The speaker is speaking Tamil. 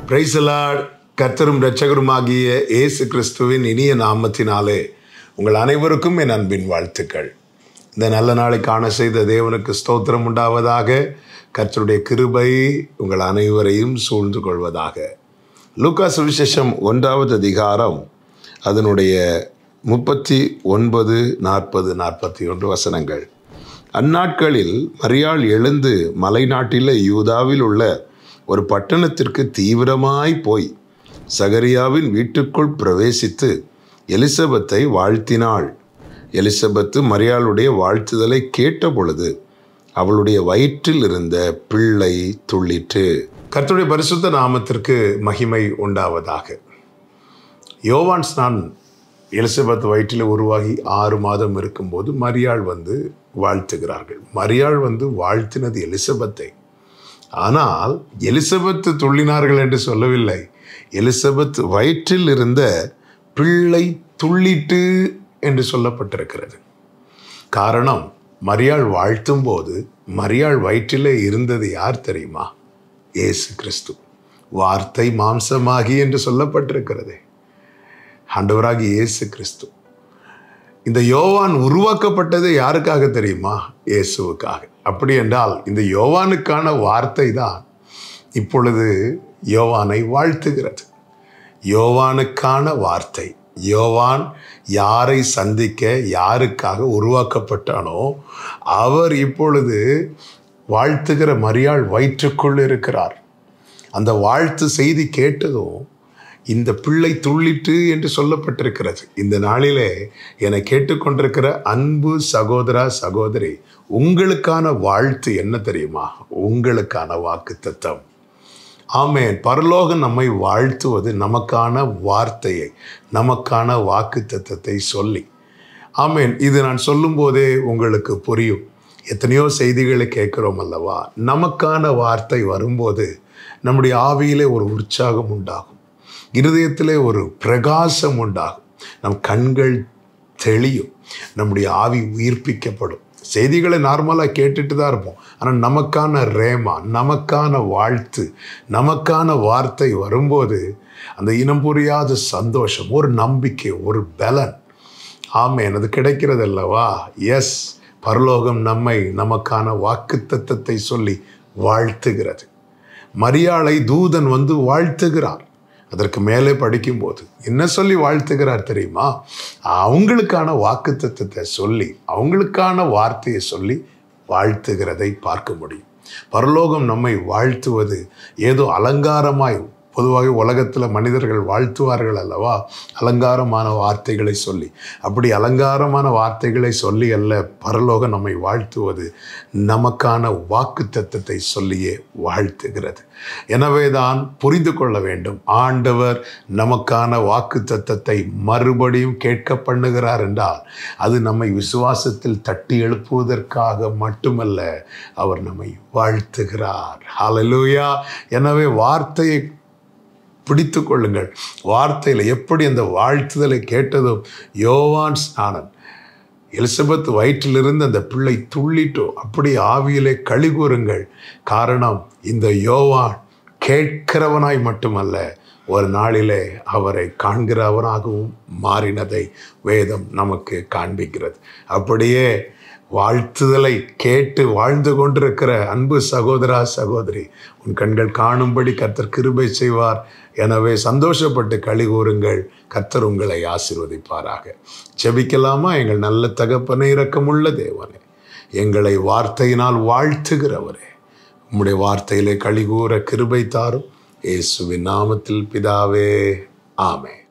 Praise the Lord. கர்த்தரும் இரட்சகருமாகிய இயேசு கிறிஸ்துவின் இனிய நாமத்தினாலே உங்கள் அனைவருக்கும் என் அன்பின் வாழ்த்துக்கள். இந்த நல்ல நாளை காண செய்த தேவனுக்கு ஸ்தோத்திரம் உண்டாவதாக. கர்த்தருடைய கிருபை உங்கள் அனைவரையும் சூழ்ந்து கொள்வதாக. லூக்கா சுவிசேஷம் 1வது அதிகாரம் அதனுடைய 39, 40, 41 வசனங்கள். அந்நாட்களில் மரியாள் எழுந்து மலைநாட்டில் யூதாவில் உள்ள ஒரு பட்டணத்திற்கு தீவிரமாய் போய் சகரியாவின் வீட்டுக்குள் பிரவேசித்து எலிசபெத்தை வாழ்த்தினாள். எலிசபெத்து மரியாளுடைய வாழ்த்துதலை கேட்ட பொழுது அவளுடைய வயிற்றில் இருந்த பிள்ளை துள்ளிற்று. கர்த்தருடைய பரிசுத்த நாமத்திற்கு மகிமை உண்டாவதாக. யோவான் ஸ்நான் எலிசபெத் வயிற்றில் உருவாகி 6 மாதம் இருக்கும்போது மரியாள் வாழ்த்துகிறார்கள். மரியாள் வாழ்த்தினது எலிசபெத்தை. ஆனால் எலிசபெத் துள்ளினார்கள் என்று சொல்லவில்லை. எலிசபெத் வயிற்றில் இருந்த பிள்ளை துள்ளிட்டு என்று சொல்லப்பட்டிருக்கிறது. காரணம், மரியாள் வாழ்த்தும் போது மரியாள் வயிற்றிலே இருந்தது யார் தெரியுமா? இயேசு கிறிஸ்து. வார்த்தை மாம்சமாகி என்று சொல்லப்பட்டிருக்கிறது. ஆண்டவராகிய இயேசு கிறிஸ்து. இந்த யோவான் உருவாக்கப்பட்டது யாருக்காக தெரியுமா? இயேசுவுக்காக. அப்படி என்றால் இந்த யோவானுக்கான வார்த்தை தான் இப்பொழுது யோவானை வாழ்த்துகிறது. யோவானுக்கான வார்த்தை. யோவான் யாரை சந்திக்க, யாருக்காக உருவாக்கப்பட்டானோ அவர் இப்பொழுது வாழ்த்துகிற மரியாள் வயிற்றுக்குள் இருக்கிறார். அந்த வாழ்த்து செய்தி கேட்டதும் இந்த பிள்ளை துள்ளிட்டு என்று சொல்லப்பட்டிருக்கிறது. இந்த நாளிலே என்னை கேட்டுக்கொண்டிருக்கிற அன்பு சகோதரா சகோதரி, உங்களுக்கான வாழ்த்து என்ன தெரியுமா? உங்களுக்கான வாக்குத்தத்தம். ஆமென். பரலோகம் நம்மை வாழ்த்துவது நமக்கான வார்த்தையை, நமக்கான வாக்குத்தத்தத்தை சொல்லி. ஆமென். இது நான் சொல்லும் போதே உங்களுக்கு புரியும். எத்தனையோ செய்திகளை கேட்கிறோம் அல்லவா? நமக்கான வார்த்தை வரும்போது நம்முடைய ஆவியிலே ஒரு உற்சாகம் உண்டாகும், இருதயத்திலே ஒரு பிரகாசம் உண்டாகும், நம் கண்கள் தெளியும், நம்முடைய ஆவி உயிர்ப்பிக்கப்படும். செய்திகளை நார்மலாக கேட்டுட்டு தான் இருப்போம். ஆனால் நமக்கான ரேமா, நமக்கான வாழ்த்து, நமக்கான வார்த்தை வரும்போது அந்த இனம் புரியாத சந்தோஷம், ஒரு நம்பிக்கை, ஒரு பலன், ஆமென், அது கிடைக்கிறது அல்லவா? எஸ், பரலோகம் நம்மை நமக்கான வாக்குத்தத்தத்தை சொல்லி வாழ்த்துகிறது. மரியாளை தூதன் வாழ்த்துகிறார். அதற்கு மேலே படிக்கும்போது என்ன சொல்லி வாழ்த்துகிறார் தெரியுமா? அவங்களுக்கான வாக்குத்தத்தத்தை சொல்லி, அவங்களுக்கான வார்த்தையை சொல்லி வாழ்த்துகிறதை பார்க்க முடியும். பரலோகம் நம்மை வாழ்த்துவது ஏதோ அலங்காரமாய், பொதுவாக உலகத்தில் மனிதர்கள் வாழ்த்துவார்கள் அல்லவா, அலங்காரமான வார்த்தைகளை சொல்லி. அப்படி அலங்காரமான வார்த்தைகளை சொல்லி அல்ல, பரலோகம் நம்மை வாழ்த்துவது நமக்கான வாக்குத்தத்தத்தை சொல்லியே வாழ்த்துகிறது. எனவே தான் புரிந்து கொள்ள வேண்டும், ஆண்டவர் நமக்கான வாக்குத்தத்தத்தை மறுபடியும் கேட்க பண்ணுகிறார் என்றால் அது நம்மை விசுவாசத்தில் தட்டி எழுப்புவதற்காக மட்டுமல்ல, அவர் நம்மை வாழ்த்துகிறார். ஹல்லேலூயா. எனவே வார்த்தையை பிடித்து கொள்ளுங்கள். வார்த்தையில் எப்படி அந்த வாழ்த்துதலை கேட்டதும் யோவான் ஸ்நானன் எலிசபெத் வயிற்றிலிருந்து அந்த பிள்ளை துள்ளிட்டோ அப்படி ஆவியிலே களி கூறுங்கள். காரணம், இந்த யோவான் கேட்கிறவனாய் மட்டுமல்ல, ஒரு நாளிலே அவரை காண்கிறவனாகவும் மாறினதை வேதம் நமக்கு காண்பிக்கிறது. அப்படியே வாழ்த்துதலை கேட்டு வாழ்ந்து கொண்டிருக்கிற அன்பு சகோதரா சகோதரி, உன் கண்கள் காணும்படி கர்த்தர் கிருபை செய்வார். எனவே சந்தோஷப்பட்டு களி கூறுங்கள். கர்த்தர் உங்களை ஆசீர்வதிப்பாராக. ஜெபிக்கலாமா? எங்கள் நல்ல தகப்பனே, இரக்கமுள்ள தேவனே, எங்களை வார்த்தையினால் வாழ்த்துகிறவரே, உம்முடைய வார்த்தையிலே களி கூற கிருபை தாரும். இயேசுவின் நாமத்தில் பிதாவே, ஆமென்.